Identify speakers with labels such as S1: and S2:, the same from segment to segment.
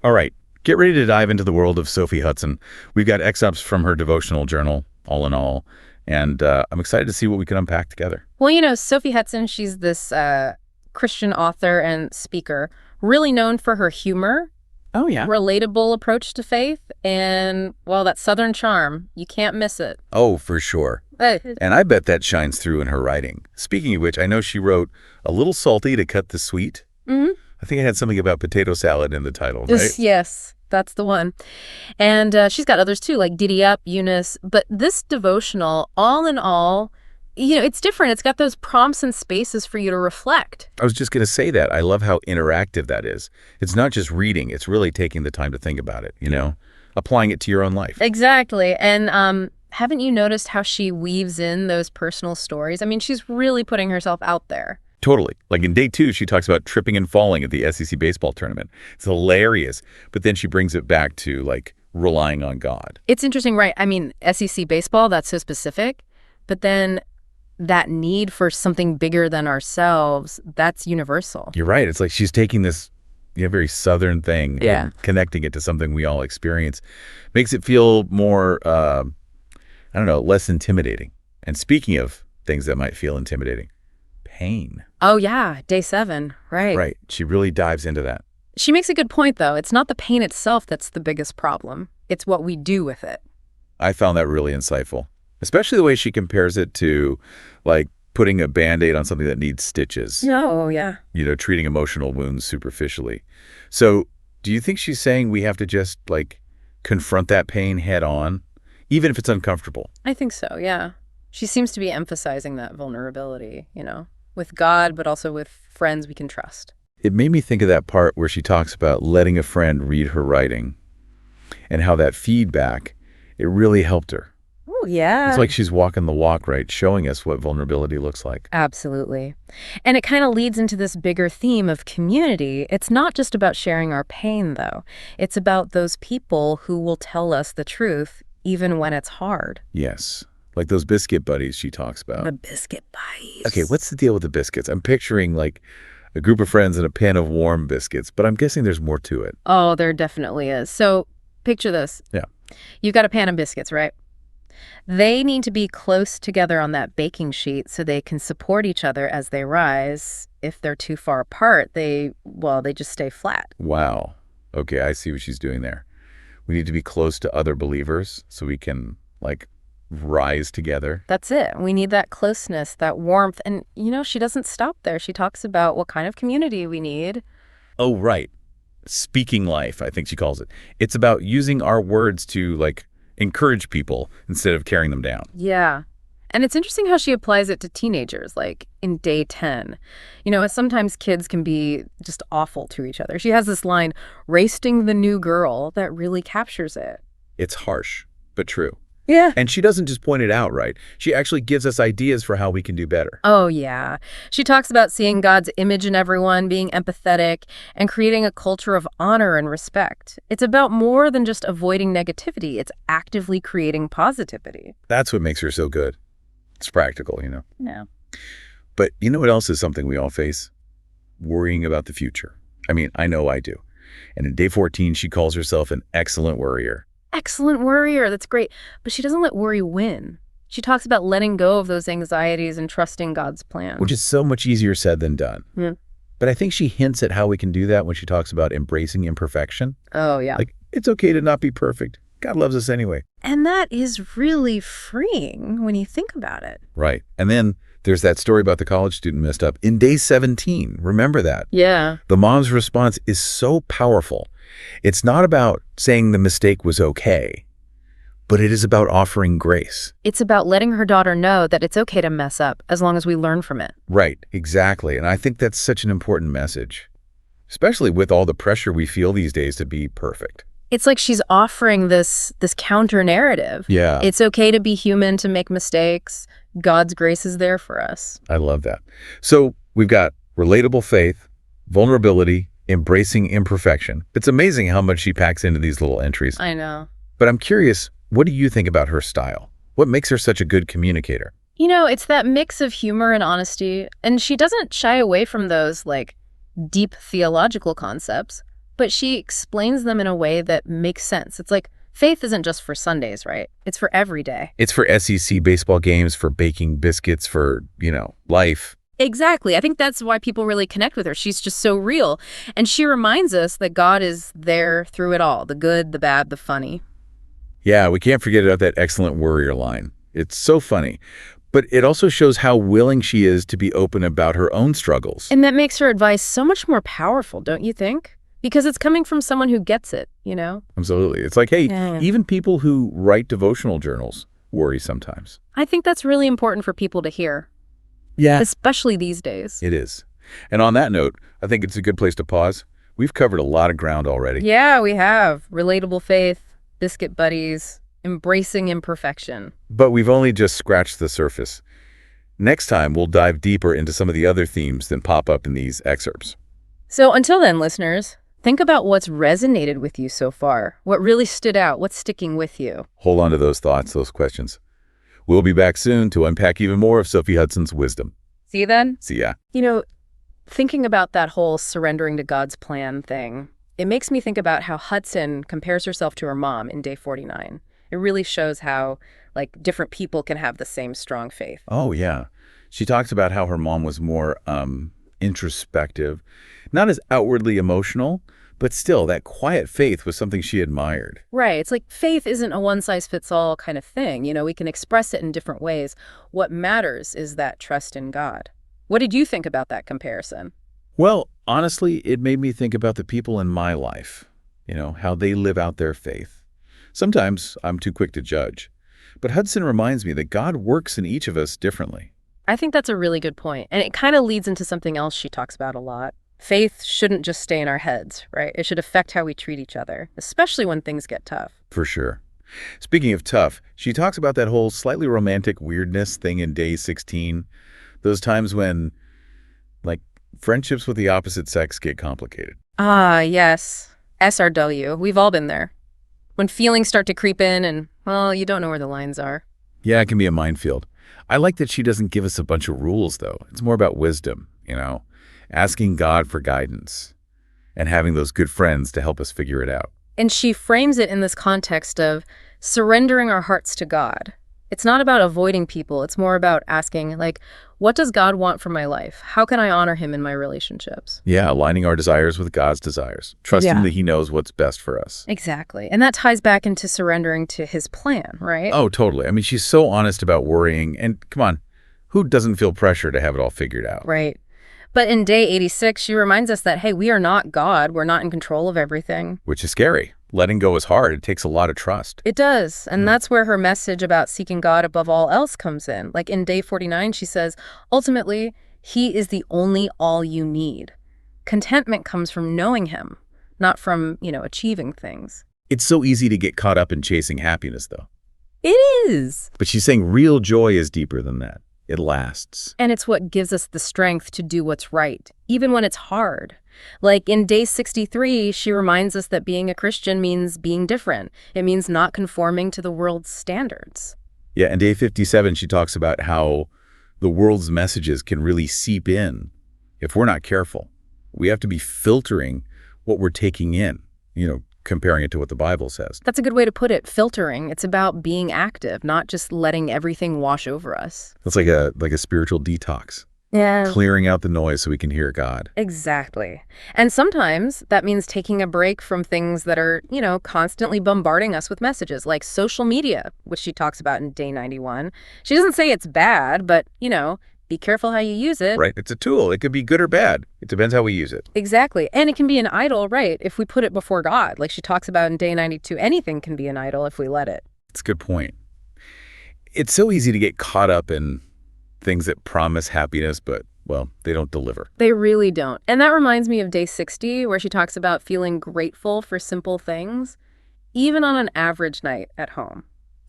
S1: All right, get ready to dive into the world of Sophie Hudson. We've got excerpts from her devotional journal, All in All, and I'm excited to see what we can unpack together.
S2: Well, Sophie Hudson, she's this Christian author and speaker, really known for her humor,
S1: Oh, yeah.
S2: relatable approach to faith, and, well, that Southern charm. You can't miss it.
S1: Oh, for sure. And I bet that shines through in her writing. Speaking of which, I know she wrote A Little Salty to Cut the Sweet.
S2: Mm-hmm.
S1: I think it had something about potato salad in the title, right?
S2: Yes, that's the one. And she's got others too, like Diddy Up, Eunice. But this devotional, all in all, it's different. It's got those prompts and spaces for you to reflect.
S1: I was just going to say that. I love how interactive that is. It's not just reading. It's really taking the time to think about it, applying it to your own life.
S2: Exactly. And haven't you noticed how she weaves in those personal stories? I mean, she's really putting herself out there.
S1: Totally. Like in day 2, she talks about tripping and falling at the SEC baseball tournament. It's hilarious. But then she brings it back to relying on God.
S2: It's interesting, right? I mean, SEC baseball, that's so specific. But then that need for something bigger than ourselves, that's universal.
S1: You're right. It's like she's taking this very Southern thing
S2: Yeah.
S1: and connecting it to something we all experience. Makes it feel more, less intimidating. And speaking of things that might feel intimidating, pain.
S2: Oh, yeah. Day 7. Right.
S1: Right. She really dives into that.
S2: She makes a good point, though. It's not the pain itself that's the biggest problem. It's what we do with it.
S1: I found that really insightful, especially the way she compares it to putting a Band-Aid on something that needs stitches.
S2: Oh, yeah.
S1: Treating emotional wounds superficially. So do you think she's saying we have to just confront that pain head on, even if it's uncomfortable?
S2: I think so, yeah. She seems to be emphasizing that vulnerability, with God, but also with friends we can trust.
S1: It made me think of that part where she talks about letting a friend read her writing and how that feedback, it really helped her.
S2: Oh, yeah.
S1: It's like she's walking the walk, right? Showing us what vulnerability looks like.
S2: Absolutely. And it kind of leads into this bigger theme of community. It's not just about sharing our pain, though. It's about those people who will tell us the truth, even when it's hard.
S1: Yes. Like those biscuit buddies she talks about.
S2: The biscuit buddies.
S1: Okay, what's the deal with the biscuits? I'm picturing a group of friends and a pan of warm biscuits, but I'm guessing there's more to it.
S2: Oh, there definitely is. So picture this.
S1: Yeah.
S2: You've got a pan of biscuits, right? They need to be close together on that baking sheet so they can support each other as they rise. If they're too far apart, they just stay flat.
S1: Wow. Okay, I see what she's doing there. We need to be close to other believers so we can rise together.
S2: That's it. We need that closeness, that warmth. And, she doesn't stop there. She talks about what kind of community we need.
S1: Oh, right. Speaking life, I think she calls it. It's about using our words to encourage people instead of carrying them down.
S2: Yeah. And it's interesting how she applies it to teenagers, like in day 10. Sometimes kids can be just awful to each other. She has this line, "Roasting the new girl," that really captures it.
S1: It's harsh, but true.
S2: Yeah.
S1: And she doesn't just point it out, right? She actually gives us ideas for how we can do better.
S2: Oh, yeah. She talks about seeing God's image in everyone, being empathetic, and creating a culture of honor and respect. It's about more than just avoiding negativity. It's actively creating positivity.
S1: That's what makes her so good. It's practical,
S2: Yeah.
S1: But you know what else is something we all face? Worrying about the future. I mean, I know I do. And in day 14, she calls herself an excellent worrier.
S2: Excellent worrier. That's great. But she doesn't let worry win. She talks about letting go of those anxieties and trusting God's plan.
S1: Which is so much easier said than done.
S2: Yeah.
S1: But I think she hints at how we can do that when she talks about embracing imperfection.
S2: Oh, yeah.
S1: It's okay to not be perfect. God loves us anyway.
S2: And that is really freeing when you think about it.
S1: Right. And then there's that story about the college student messed up in day 17. Remember that?
S2: Yeah.
S1: The mom's response is so powerful. It's not about saying the mistake was okay, but it is about offering grace.
S2: It's about letting her daughter know that it's okay to mess up as long as we learn from it.
S1: Right, exactly. And I think that's such an important message, especially with all the pressure we feel these days to be perfect.
S2: It's like she's offering this counter narrative.
S1: Yeah.
S2: It's okay to be human, to make mistakes. God's grace is there for us.
S1: I love that. So we've got relatable faith, vulnerability, embracing imperfection. It's amazing how much she packs into these little entries.
S2: I know.
S1: But I'm curious, what do you think about her style? What makes her such a good communicator?
S2: It's that mix of humor and honesty, and she doesn't shy away from those, deep theological concepts, but she explains them in a way that makes sense. It's like faith isn't just for Sundays, right? It's for every day.
S1: It's for SEC baseball games, for baking biscuits, for, life.
S2: Exactly. I think that's why people really connect with her. She's just so real. And she reminds us that God is there through it all, the good, the bad, the funny.
S1: Yeah, we can't forget about that excellent worrier line. It's so funny. But it also shows how willing she is to be open about her own struggles.
S2: And that makes her advice so much more powerful, don't you think? Because it's coming from someone who gets it,
S1: Absolutely. It's like, hey,
S2: Yeah.
S1: even people who write devotional journals worry sometimes.
S2: I think that's really important for people to hear,
S1: Yeah.
S2: especially these days.
S1: It is. And on that note, I think it's a good place to pause. We've covered a lot of ground already.
S2: Yeah, we have. Relatable faith, biscuit buddies, embracing imperfection.
S1: But we've only just scratched the surface. Next time, we'll dive deeper into some of the other themes that pop up in these excerpts.
S2: So until then, listeners, think about what's resonated with you so far. What really stood out? What's sticking with you?
S1: Hold on to those thoughts, those questions. We'll be back soon to unpack even more of Sophie Hudson's wisdom.
S2: See you then?
S1: See ya.
S2: Thinking about that whole surrendering to God's plan thing, it makes me think about how Hudson compares herself to her mom in Day 49. It really shows how, different people can have the same strong faith.
S1: Oh, yeah. She talks about how her mom was more introspective, not as outwardly emotional, but still, that quiet faith was something she admired.
S2: Right. It's like faith isn't a one-size-fits-all kind of thing. We can express it in different ways. What matters is that trust in God. What did you think about that comparison?
S1: Well, honestly, it made me think about the people in my life, how they live out their faith. Sometimes I'm too quick to judge, but Hudson reminds me that God works in each of us differently.
S2: I think that's a really good point, and it kind of leads into something else she talks about a lot. Faith shouldn't just stay in our heads, right? It should affect how we treat each other, especially when things get tough.
S1: For sure. Speaking of tough, she talks about that whole slightly romantic weirdness thing in Day 16, those times when, friendships with the opposite sex get complicated.
S2: Ah, yes. SRW. We've all been there. When feelings start to creep in and, well, you don't know where the lines are.
S1: Yeah, it can be a minefield. I like that she doesn't give us a bunch of rules, though. It's more about wisdom, asking God for guidance and having those good friends to help us figure it out.
S2: And she frames it in this context of surrendering our hearts to God. It's not about avoiding people. It's more about asking, what does God want for my life? How can I honor him in my relationships?
S1: Yeah, aligning our desires with God's desires. Trusting
S2: Yeah.
S1: that he knows what's best for us.
S2: Exactly. And that ties back into surrendering to his plan, right?
S1: Oh, totally. I mean, she's so honest about worrying. And come on, who doesn't feel pressure to have it all figured out?
S2: Right. But in Day 86, she reminds us that, hey, we are not God. We're not in control of everything.
S1: Which is scary. Letting go is hard. It takes a lot of trust.
S2: It does. And that's where her message about seeking God above all else comes in. In Day 49, she says, ultimately, he is the only all you need. Contentment comes from knowing him, not from, achieving things.
S1: It's so easy to get caught up in chasing happiness, though.
S2: It is.
S1: But she's saying real joy is deeper than that. It lasts.
S2: And it's what gives us the strength to do what's right, even when it's hard. In Day 63, she reminds us that being a Christian means being different. It means not conforming to the world's standards.
S1: Yeah, in Day 57, she talks about how the world's messages can really seep in if we're not careful. We have to be filtering what we're taking in, comparing it to what the Bible says.
S2: That's a good way to put it, filtering. It's about being active, not just letting everything wash over us.
S1: It's like a spiritual detox.
S2: Yeah.
S1: Clearing out the noise so we can hear God.
S2: Exactly. And sometimes that means taking a break from things that are, constantly bombarding us with messages, like social media, which she talks about in Day 91. She doesn't say it's bad, but, be careful how you use it.
S1: Right. It's a tool. It could be good or bad. It depends how we use it.
S2: Exactly. And it can be an idol, right, if we put it before God. Like she talks about in Day 92, anything can be an idol if we let it.
S1: It's a good point. It's so easy to get caught up in things that promise happiness, but, well, they don't deliver.
S2: They really don't. And that reminds me of Day 60, where she talks about feeling grateful for simple things, even on an average night at home.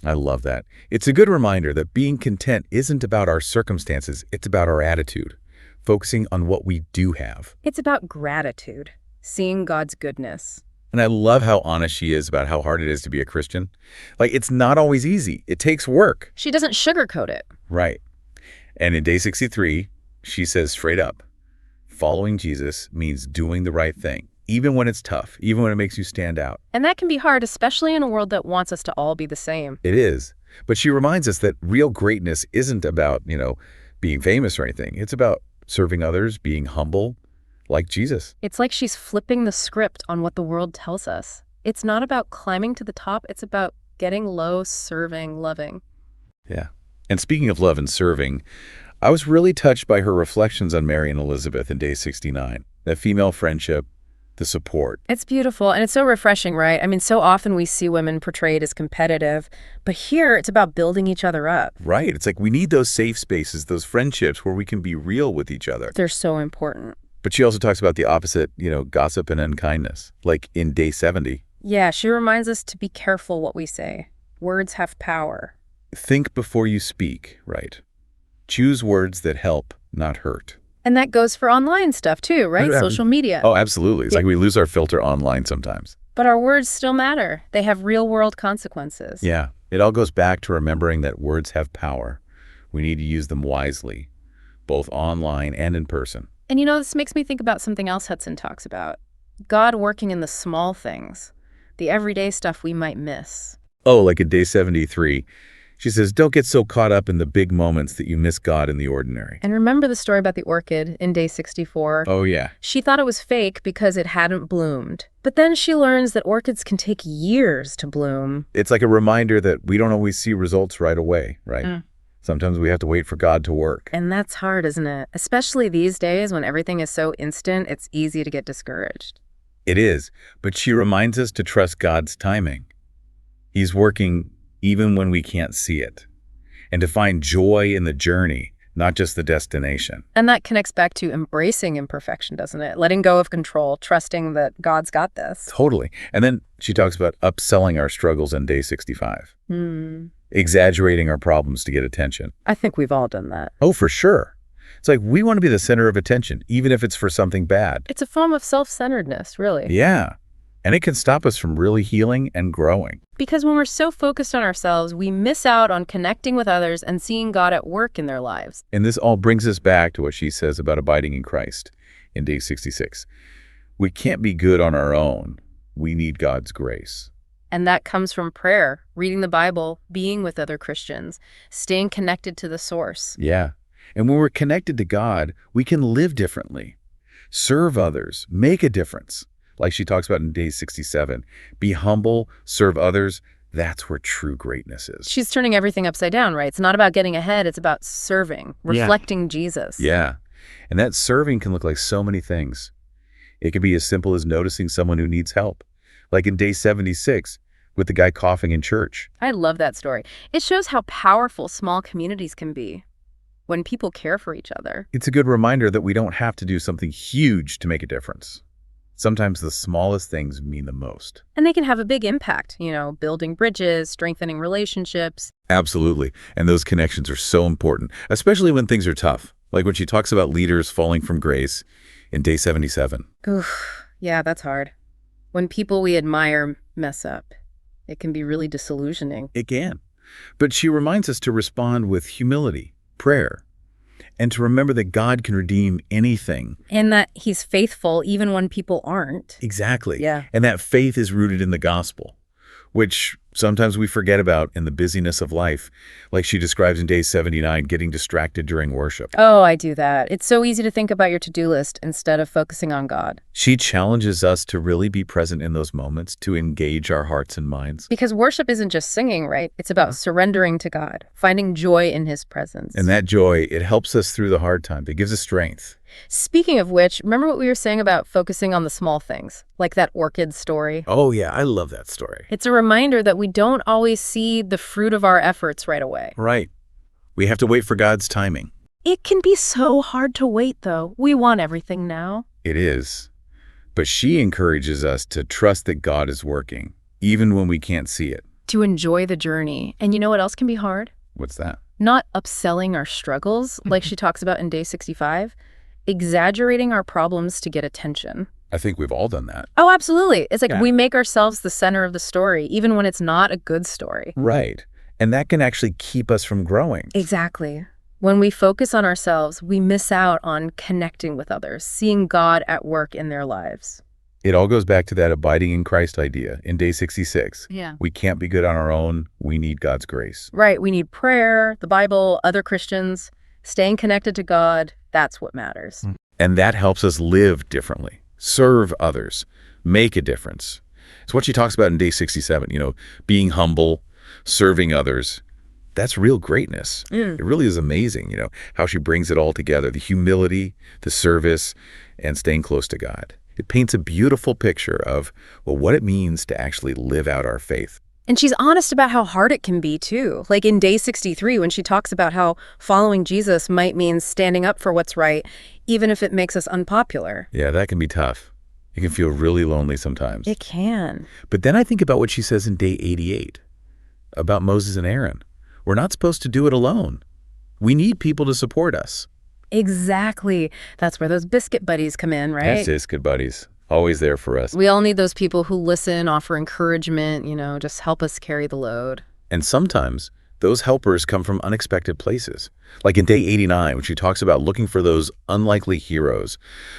S1: I love that. It's a good reminder that being content isn't about our circumstances, it's about our attitude, focusing on what we do have.
S2: It's about gratitude, seeing God's goodness.
S1: And I love how honest she is about how hard it is to be a Christian. It's not always easy. It takes work.
S2: She doesn't sugarcoat it.
S1: Right. And in Day 63, she says straight up, following Jesus means doing the right thing, even when it's tough, even when it makes you stand out.
S2: And that can be hard, especially in a world that wants us to all be the same.
S1: It is. But she reminds us that real greatness isn't about, being famous or anything. It's about serving others, being humble, like Jesus.
S2: It's like she's flipping the script on what the world tells us. It's not about climbing to the top. It's about getting low, serving, loving.
S1: Yeah. And speaking of love and serving, I was really touched by her reflections on Mary and Elizabeth in day 69. That female friendship, the support.
S2: It's beautiful, and it's so refreshing, right? I mean, so often we see women portrayed as competitive, but here it's about building each other up.
S1: Right. It's like we need those safe spaces, those friendships where we can be real with each other.
S2: They're so important.
S1: But she also talks about the opposite, gossip and unkindness, like in day 70.
S2: Yeah, she reminds us to be careful what we say. Words have power.
S1: Think before you speak, right? Choose words that help, not hurt.
S2: And that goes for online stuff too, right? Social media.
S1: Oh, absolutely. It's like we lose our filter online sometimes.
S2: But our words still matter. They have real-world consequences.
S1: Yeah. It all goes back to remembering that words have power. We need to use them wisely, both online and in person.
S2: And this makes me think about something else Hudson talks about. God working in the small things, the everyday stuff we might miss.
S1: Oh, like in day 73. She says, don't get so caught up in the big moments that you miss God in the ordinary.
S2: And remember the story about the orchid in day 64?
S1: Oh, yeah.
S2: She thought it was fake because it hadn't bloomed. But then she learns that orchids can take years to bloom.
S1: It's like a reminder that we don't always see results right away, right? Sometimes we have to wait for God to work.
S2: And that's hard, isn't it? Especially these days when everything is so instant, it's easy to get discouraged.
S1: It is. But she reminds us to trust God's timing. He's working even when we can't see it, and to find joy in the journey, not just the destination.
S2: And that connects back to embracing imperfection, doesn't it? Letting go of control, trusting that God's got this.
S1: Totally. And then she talks about upselling our struggles in day 65. Exaggerating our problems to get attention.
S2: I think we've all done that.
S1: Oh, for sure. It's like we want to be the center of attention, even if it's for something bad.
S2: It's a form of self-centeredness, really.
S1: Yeah. And it can stop us from really healing and growing.
S2: Because when we're so focused on ourselves, we miss out on connecting with others and seeing God at work in their lives.
S1: And this all brings us back to what she says about abiding in Christ in day 66. We can't be good on our own. We need God's grace.
S2: And that comes from prayer, reading the Bible, being with other Christians, staying connected to the source.
S1: Yeah. And when we're connected to God, we can live differently, serve others, make a difference. Like she talks about in day 67, be humble, serve others. That's where true greatness is.
S2: She's turning everything upside down, right? It's not about getting ahead. It's about serving, reflecting Jesus.
S1: Yeah. And that serving can look like so many things. It can be as simple as noticing someone who needs help. Like in day 76 with the guy coughing in church.
S2: I love that story. It shows how powerful small communities can be when people care for each other.
S1: It's a good reminder that we don't have to do something huge to make a difference. Sometimes the smallest things mean the most.
S2: And they can have a big impact, building bridges, strengthening relationships.
S1: Absolutely. And those connections are so important, especially when things are tough. Like when she talks about leaders falling from grace in day 77.
S2: Oof, yeah, that's hard. When people we admire mess up, it can be really disillusioning.
S1: It can. But she reminds us to respond with humility, prayer, and to remember that God can redeem anything.
S2: And that he's faithful even when people aren't.
S1: Exactly.
S2: Yeah.
S1: And that faith is rooted in the gospel, which sometimes we forget about in the busyness of life, like she describes in day 79, getting distracted during worship.
S2: Oh, I do that. It's so easy to think about your to-do list instead of focusing on God.
S1: She challenges us to really be present in those moments, to engage our hearts and minds.
S2: Because worship isn't just singing, right? It's about surrendering to God, finding joy in his presence.
S1: And that joy, it helps us through the hard times. It gives us strength.
S2: Speaking of which, remember what we were saying about focusing on the small things, like that orchid story?
S1: Oh, yeah, I love that story.
S2: It's a reminder that we don't always see the fruit of our efforts right away.
S1: Right. We have to wait for God's timing.
S2: It can be so hard to wait, though. We want everything now.
S1: It is. But she encourages us to trust that God is working, even when we can't see it.
S2: To enjoy the journey. And you know what else can be hard?
S1: What's that?
S2: Not upselling our struggles, like she talks about in day 65. Exaggerating our problems to get attention.
S1: I think we've all done that.
S2: Oh, absolutely. It's like we make ourselves the center of the story, even when it's not a good story.
S1: Right. And that can actually keep us from growing.
S2: Exactly. When we focus on ourselves, we miss out on connecting with others, seeing God at work in their lives.
S1: It all goes back to that abiding in Christ idea in day 66.
S2: Yeah.
S1: We can't be good on our own. We need God's grace.
S2: Right. We need prayer, the Bible, other Christians, staying connected to God. That's what matters.
S1: And that helps us live differently, serve others, make a difference. It's what she talks about in day 67, being humble, serving others. That's real greatness. It really is amazing, how she brings it all together, the humility, the service, and staying close to God. It paints a beautiful picture of, what it means to actually live out our faith.
S2: And she's honest about how hard it can be, too. Like in day 63, when she talks about how following Jesus might mean standing up for what's right, even if it makes us unpopular.
S1: Yeah, that can be tough. It can feel really lonely sometimes.
S2: It can.
S1: But then I think about what she says in day 88 about Moses and Aaron. We're not supposed to do it alone. We need people to support us.
S2: Exactly. That's where those biscuit buddies come in, right?
S1: That's biscuit buddies. Always there for us.
S2: We all need those people who listen, offer encouragement, just help us carry the load.
S1: And sometimes those helpers come from unexpected places. Like in day 89, when she talks about looking for those unlikely heroes,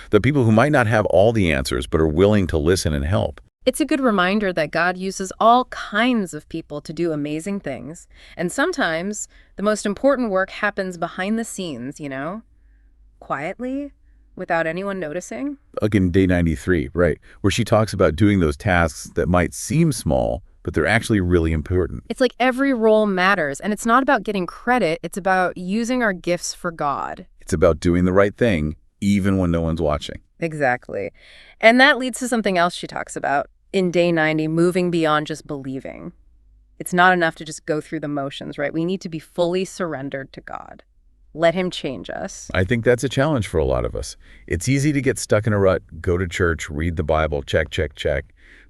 S1: the people who might not have all the answers but are willing to listen and help.
S2: It's a good reminder that God uses all kinds of people to do amazing things. And sometimes the most important work happens behind the scenes, quietly, without anyone noticing.
S1: Like in day 93, right, where she talks about doing those tasks that might seem small, but they're actually really important.
S2: It's like every role matters, and it's not about getting credit. It's about using our gifts for God.
S1: It's about doing the right thing, even when no one's watching.
S2: Exactly. And that leads to something else she talks about in day 90, moving beyond just believing. It's not enough to just go through the motions, right? We need to be fully surrendered to God. Let him change us.
S1: I think that's a challenge for a lot of us. It's easy to get stuck in a rut, go to church, read the Bible, check.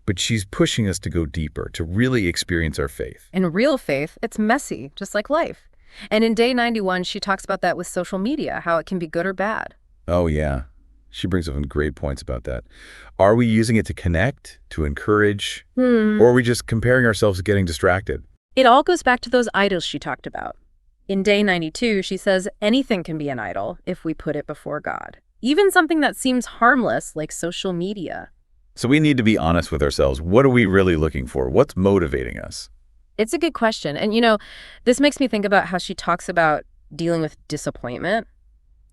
S1: But she's pushing us to go deeper, to really experience our faith.
S2: In real faith, it's messy, just like life. And in day 91, she talks about that with social media, how it can be good or bad.
S1: Oh, yeah. She brings up some great points about that. Are we using it to connect, to encourage, or are we just comparing ourselves to getting distracted?
S2: It all goes back to those idols she talked about. In day 92, she says anything can be an idol if we put it before God. Even something that seems harmless, like social media.
S1: So we need to be honest with ourselves. What are we really looking for? What's motivating us?
S2: It's a good question. And this makes me think about how she talks about dealing with disappointment.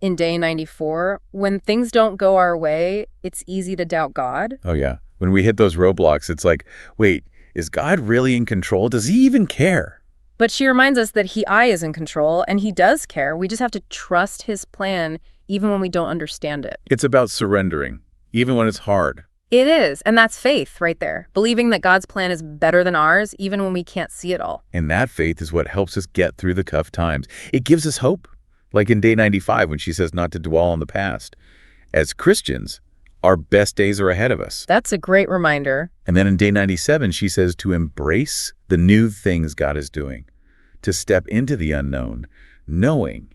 S2: In day 94, when things don't go our way, it's easy to doubt God.
S1: Oh, yeah. When we hit those roadblocks, it's like, wait, is God really in control? Does he even care?
S2: But she reminds us that I is in control, and he does care. We just have to trust his plan, even when we don't understand it.
S1: It's about surrendering, even when it's hard.
S2: It is, and that's faith right there. Believing that God's plan is better than ours, even when we can't see it all.
S1: And that faith is what helps us get through the tough times. It gives us hope. Like in day 95, when she says not to dwell on the past. As Christians, our best days are ahead of us.
S2: That's a great reminder.
S1: And then in day 97, she says to embrace the new things God is doing, to step into the unknown, knowing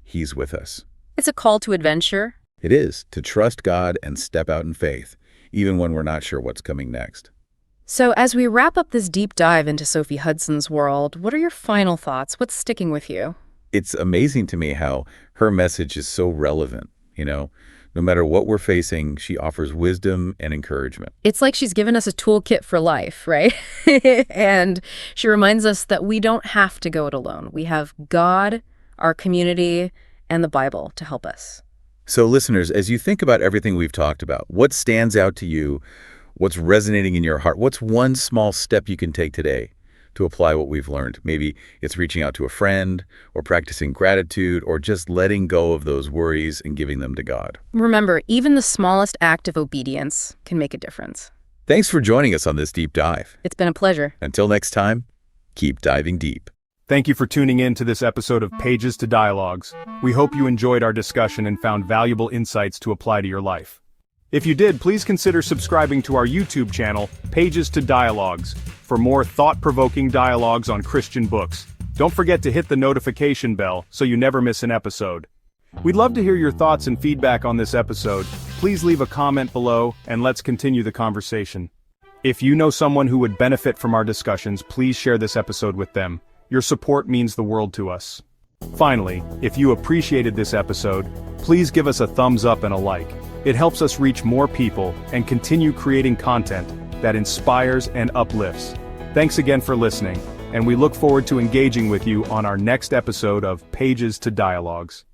S1: he's with us.
S2: It's a call to adventure.
S1: It is, to trust God and step out in faith, even when we're not sure what's coming next.
S2: So as we wrap up this deep dive into Sophie Hudson's world, what are your final thoughts? What's sticking with you?
S1: It's amazing to me how her message is so relevant, No matter what we're facing, she offers wisdom and encouragement.
S2: It's like she's given us a toolkit for life, right? And she reminds us that we don't have to go it alone. We have God, our community, and the Bible to help us.
S1: So listeners, as you think about everything we've talked about, what stands out to you? What's resonating in your heart? What's one small step you can take today to apply what we've learned? Maybe it's reaching out to a friend, or practicing gratitude, or just letting go of those worries and giving them to God.
S2: Remember, even the smallest act of obedience can make a difference.
S1: Thanks for joining us on this deep dive.
S2: It's been a pleasure.
S1: Until next time, keep diving deep.
S3: Thank you for tuning in to this episode of Pages to Dialogues. We hope you enjoyed our discussion and found valuable insights to apply to your life. If you did, please consider subscribing to our YouTube channel, Pages to Dialogues, for more thought-provoking dialogues on Christian books. Don't forget to hit the notification bell so you never miss an episode. We'd love to hear your thoughts and feedback on this episode. Please leave a comment below, and let's continue the conversation. If you know someone who would benefit from our discussions, please share this episode with them. Your support means the world to us. Finally, if you appreciated this episode, please give us a thumbs up and a like. It helps us reach more people and continue creating content that inspires and uplifts. Thanks again for listening, and we look forward to engaging with you on our next episode of Pages to Dialogues.